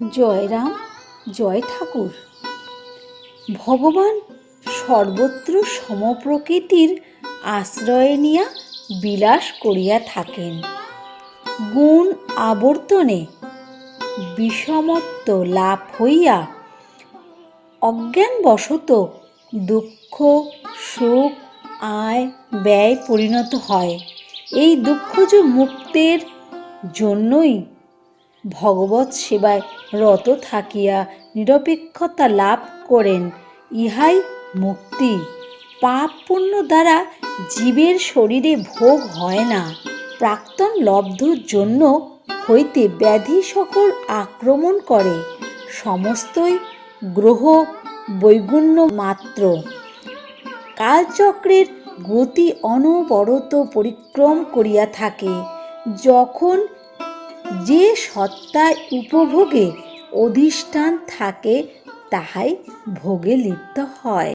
জয় রাম, জয় ঠাকুর। ভগবান সর্বত্র সমপ্রকৃতির আশ্রয় নিয়া বিলাস করিয়া থাকেন। গুণ আবর্তনে বিষমত্ব লাভ হইয়া অজ্ঞানবশত দুঃখ সুখ আয় ব্যয় পরিণত হয়। এই দুঃখজ মুক্তির জন্যই ভগবৎ সেবায় রত থাকিয়া নিরপেক্ষতা লাভ করেন। ইহাই মুক্তি। পাপ পুণ্য দ্বারা জীবের শরীরে ভোগ হয় না। প্রাক্তন লব্ধর জন্য হইতে ব্যাধি সকল আক্রমণ করে। সমস্তই গ্রহ বৈগুণ্য মাত্র। কালচক্রের গতি অনবরত পরিক্রম করিয়া থাকে। যখন যে সত্তায় উপভোগে অধিষ্ঠান থাকে তাহাই ভোগে লিপ্ত হয়।